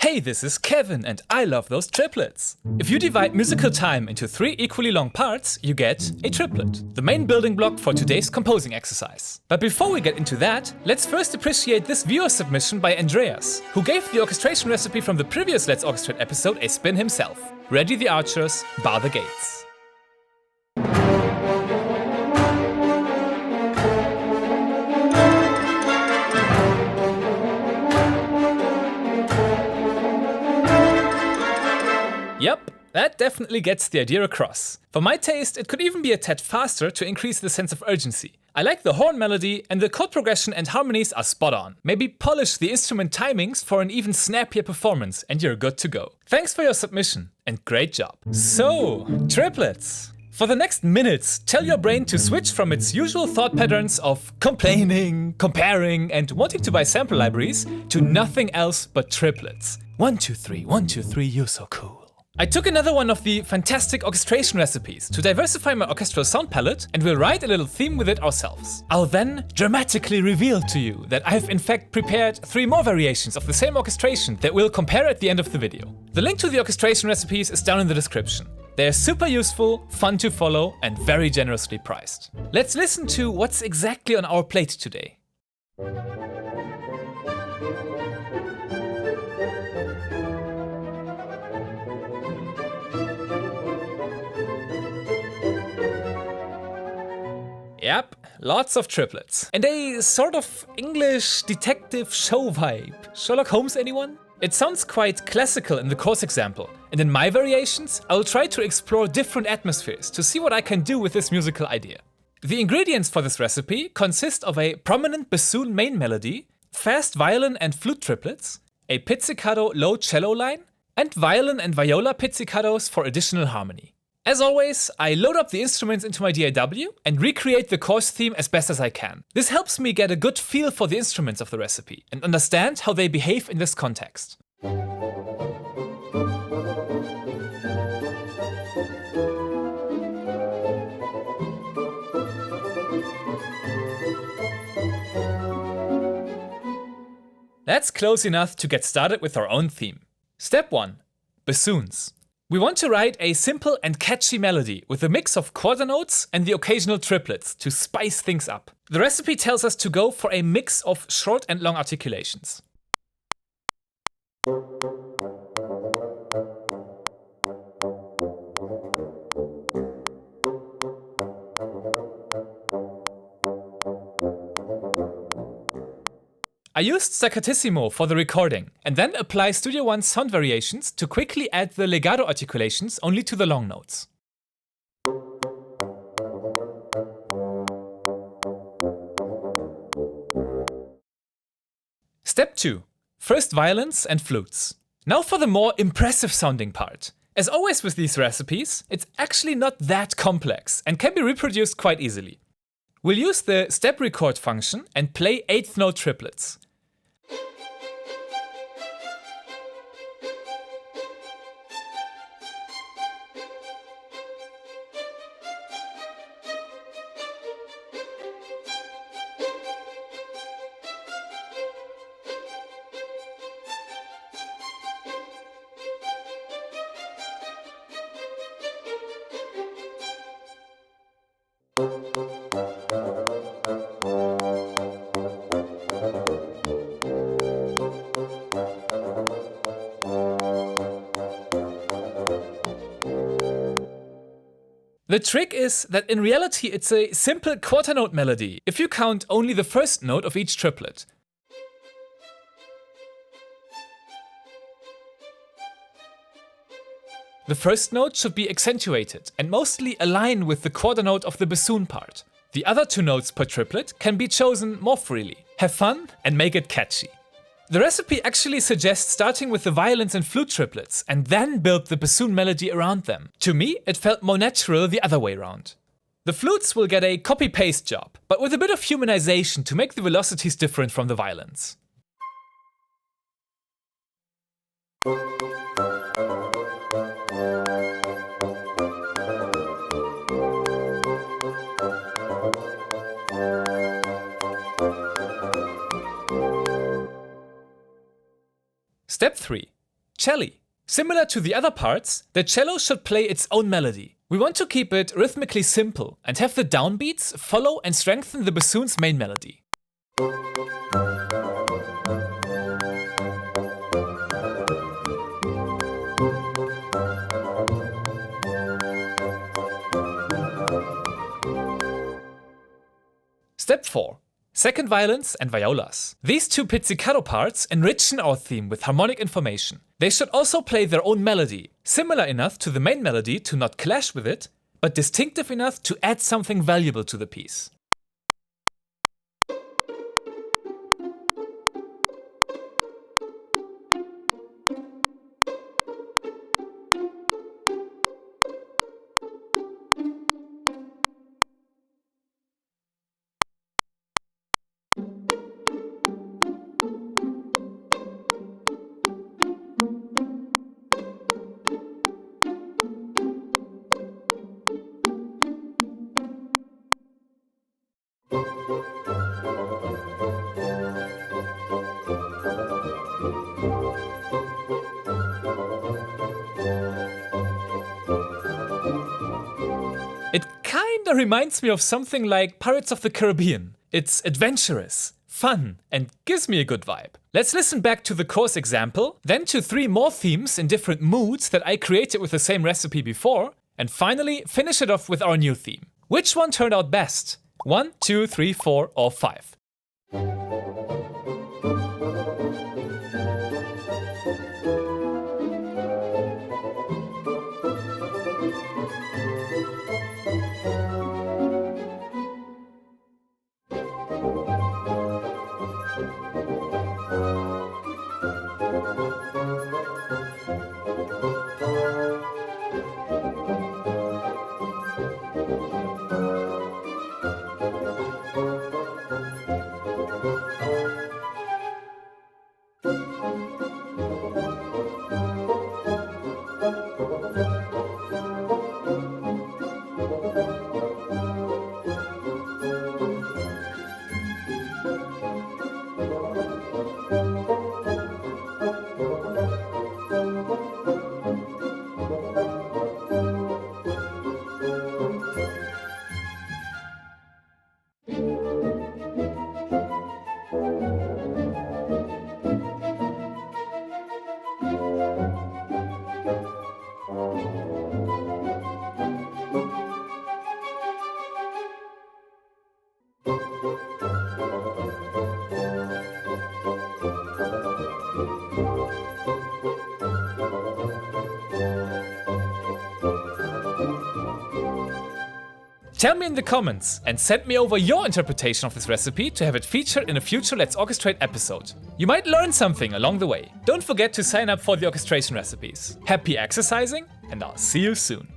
Hey, this is Kevin and I love those triplets. If you divide musical time into 3 equally long parts, you get a triplet, the main building block for today's composing exercise. But before we get into that, let's first appreciate this viewer submission by Andreas, who gave the orchestration recipe from the previous Let's Orchestrate episode a spin himself. Ready the archers, bar the gates. Yep, that definitely gets the idea across. For my taste, it could even be a tad faster to increase the sense of urgency. I like the horn melody, and the chord progression and harmonies are spot on. Maybe polish the instrument timings for an even snappier performance and you're good to go. Thanks for your submission, and great job. So, triplets. For the next minutes, tell your brain to switch from its usual thought patterns of complaining, comparing, and wanting to buy sample libraries to nothing else but triplets. 1, 2, 3, 1, 2, 3, you're so cool. I took another one of the fantastic orchestration recipes to diversify my orchestral sound palette, and we'll write a little theme with it ourselves. I'll then dramatically reveal to you that I've in fact prepared 3 more variations of the same orchestration that we'll compare at the end of the video. The link to the orchestration recipes is down in the description. They're super useful, fun to follow, and very generously priced. Let's listen to what's exactly on our plate today. Yep, lots of triplets. And a sort of English detective show vibe. Sherlock Holmes, anyone? It sounds quite classical in the chorus example, and in my variations, I will try to explore different atmospheres to see what I can do with this musical idea. The ingredients for this recipe consist of a prominent bassoon main melody, fast violin and flute triplets, a pizzicato low cello line, and violin and viola pizzicatos for additional harmony. As always, I load up the instruments into my DAW and recreate the chorus theme as best as I can. This helps me get a good feel for the instruments of the recipe and understand how they behave in this context. That's close enough to get started with our own theme. Step 1. Bassoons. We want to write a simple and catchy melody with a mix of quarter notes and the occasional triplets to spice things up. The recipe tells us to go for a mix of short and long articulations. I used staccatissimo for the recording, and then apply Studio One's sound variations to quickly add the legato articulations only to the long notes. Step 2. First violins and flutes. Now for the more impressive sounding part. As always with these recipes, it's actually not that complex and can be reproduced quite easily. We'll use the step record function and play 8th note triplets. The trick is that in reality it's a simple quarter note melody if you count only the first note of each triplet. The first note should be accentuated and mostly align with the quarter note of the bassoon part. The other 2 notes per triplet can be chosen more freely. Have fun and make it catchy. The recipe actually suggests starting with the violins and flute triplets and then build the bassoon melody around them. To me, it felt more natural the other way around. The flutes will get a copy-paste job, but with a bit of humanization to make the velocities different from the violins. Step 3. Celli. Similar to the other parts, the cello should play its own melody. We want to keep it rhythmically simple and have the downbeats follow and strengthen the bassoon's main melody. Step 4. Second violins and violas. These two pizzicato parts enrichen our theme with harmonic information. They should also play their own melody, similar enough to the main melody to not clash with it, but distinctive enough to add something valuable to the piece. It kinda reminds me of something like Pirates of the Caribbean. It's adventurous, fun, and gives me a good vibe. Let's listen back to the chorus example, then to 3 more themes in different moods that I created with the same recipe before, and finally finish it off with our new theme. Which one turned out best? 1, 2, 3, 4, or 5? Tell me in the comments and send me over your interpretation of this recipe to have it featured in a future Let's Orchestrate episode. You might learn something along the way. Don't forget to sign up for the orchestration recipes. Happy exercising, and I'll see you soon.